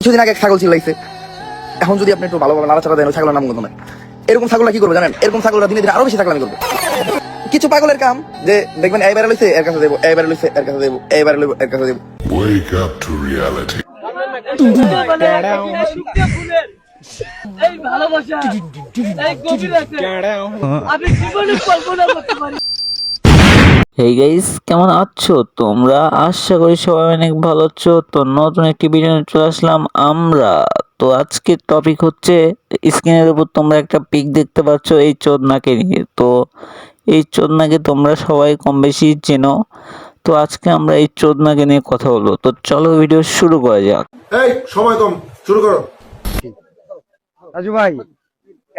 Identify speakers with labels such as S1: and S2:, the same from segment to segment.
S1: কিছুদিন আগে ছাগল চিল্লাইছে, এখন যদি আপনি একটু ভালোভাবে নাড়াচাড়া দেন ছাগলের নাম গন্ধ নাই। এরকম ছাগলরা কি করবে জানেন? এরকম ছাগলরা দিনে দিনে আরো বেশি ছাগলামি করবে। কিছু পাগলের কাম যে দেখবেন এইবারে লইছে এর কাছে দেবো, এইবারে লইছে এর কাছে দেবো, এইবারে লইব এর কাছে দেবো।
S2: Wake up to reality.
S3: এই ভালোবাসা এই গভীরতা আমি জীবনে কল্পনা করতে পারি।
S4: হেই গাইস, কেমন আছো তোমরা? আশা করি সবাই অনেক ভালো আছো। তো নতুন একটি ভিডিও নিয়ে চলে আসলাম আমরা। তো আজকের টপিক হচ্ছে, স্ক্রিনের উপর তোমরা একটা পিক দেখতে পাচ্ছ এই চোদনাকে নিয়ে। তো এই চোদনাকে তোমরা সবাই কম বেশি চেনো। তো আজকে আমরা এই চোদনাকে নিয়ে কথা বলবো। তো চলো ভিডিও শুরু করা যাক।
S2: এই সময় কম, শুরু করো।
S5: রাজু ভাই,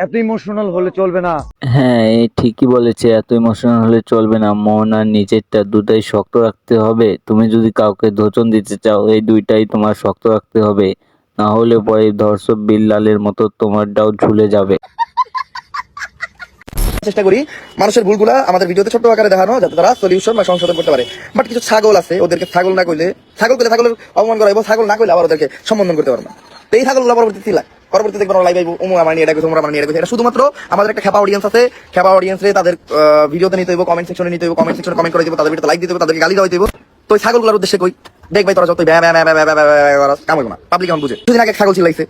S5: এত ইমোশনাল হলে চলবে না।
S4: হ্যাঁ, এই ঠিকই বলেছে, এত ইমোশনাল হলে চলবে না। মন আর নিজেরটা দুটাই শক্ত রাখতে হবে। তুমি যদি কাউকে ধোঁচন দিতে চাও, এই দুইটাই তোমার শক্ত রাখতে হবে, না হলে পরে ধর্ষক বিল্লালের মতো তোমারটাও ঝুলে যাবে।
S1: চেষ্টা করি মানুষের ভুলগুলা আমাদের ভিডিওতে ছোট্ট আকারে দেখানো, যাতে তারা সলিউশন বা সংশোধন করতে পারে। বাট কিছু ছাগল আছে, ওদেরকে ছাগল না কইলে, ছাগল কইলে ছাগলের অপমান করা এবং ছাগল না কইলে আবার ওদেরকে সম্বোধন করতে পারবে না। তো এই ছাগলগুলো পরবর্তীতে চিল্লায়, পরবর্তীতে দেখবেন লাইভ আইবো, ওমো আমার নিয়ে ডাকবে, তোমরা আমার নিয়ে ডাকবে। এটা শুধুমাত্র আমাদের একটা খেপা অডিয়েন্স আছে, খেপা অডিয়েন্সে তাদের ভিডিওতে নিতে হইব, কমেন্ট সেকশনে নিতে হইব, কমেন্ট সেকশনে কমেন্ট করে দিব, তাদের ভিডিওতে লাইক দিতে হবে, তাদেরকে গালি দেওয়া হইব। তো এই ছাগলগুলোর উদ্দেশ্যে কই, দেখ ভাই তোরা যতই কাম হইব না, পাবলিক এখন বুঝে। কিছুদিন আগে ছাগল চিল্লাইছে,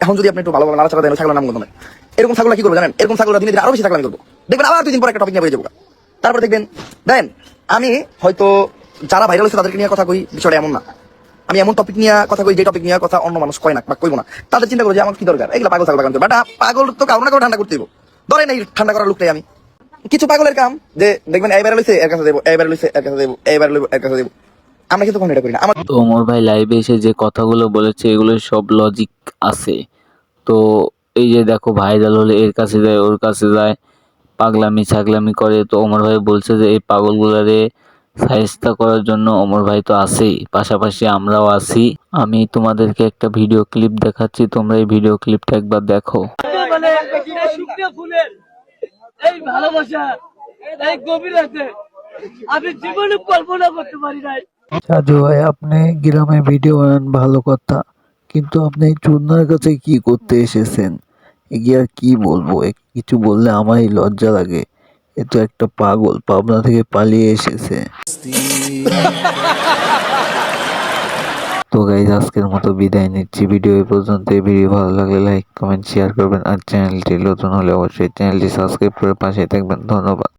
S1: এখন যদি আপনি একটু ভালোভাবে নাড়াচাড়া দেন ছাগলের নাম গন্ধ নাই। এরকম ছাগলরা কি করবে জানেন? এরকম ছাগলরা দিনে দিনে আরো বেশি ছাগলামি করবে। দেখবেন আবার 2 দিন পর একটা টপিক নিয়ে বেরিয়ে যাবো। তারপর দেখবেন দেন আমি হয়তো যারা ভাইরাল হয়েছে তাদেরকে নিয়ে কথা কই, বিষয়টা এমন না। আমি এমন টপিক নিয়ে কথা কই যে টপিক নিয়ে কথা অন্য মানুষ কয় না বা কইব না। তাদের চিন্তা করে যে আমার কি দরকার এগুলো পাগল ছাগল বাগান। বাট পাগল তো কারো না কারো ঠান্ডা করতে দিব, ধরেন এই ঠান্ডা করার লোকটাই আমি। কিছু পাগলের কাম যে দেখবেন এইবারে লইছে এর কাছে দেবো, এইবারে লইছে এর কাছে দেবো, এইবারে লইব এর কাছে দেবো। আমরা কিন্তু কোনো এটা করি না। আমার
S4: তো ওমর ভাই লাইভে এসে যে কথাগুলো বলেছে, এগুলো সব লজিক আছে। তো এই যে দেখো, ভাইরাল হলে এর কাছে যায়, ওর কাছে যায়, পাগলামি ছাগলামি করে। তো ওমর ভাই বলছে যে এই পাগলগুলারে শায়েস্তা করার জন্য ওমর ভাই তো আছেই, পাশাপাশি আমরাও আছি। আমি তোমাদেরকে একটা ভিডিও ক্লিপ দেখাচ্ছি, তোমরা এই ভিডিও ক্লিপটা একবার দেখো।
S3: মানে এই শুকনো ফুলের এই ভালোবাসা এই গভীরতা আমি জীবনে কল্পনা করতে পারি নাই।
S6: সাজু ভাই, আপনি গ্রামে ভিডিও বানান ভালো কথা, কিন্তু আপনি এই চুদনার কাছে কি করতে এসেছেন? এগিয়ে আর কি বলবো, কিছু বললে আমারই লজ্জা লাগে। এ তো একটা পাগল, পাবনা থেকে পালিয়ে এসেছে। তো গাইজ, আজকের মতো বিদায় নিচ্ছি। ভিডিও এই পর্যন্ত। এই ভিডিও ভালো লাগলে লাইক কমেন্ট শেয়ার করবেন, আর চ্যানেলটি নতুন হলে অবশ্যই চ্যানেলটি সাবস্ক্রাইব করে পাশে থাকবেন। ধন্যবাদ।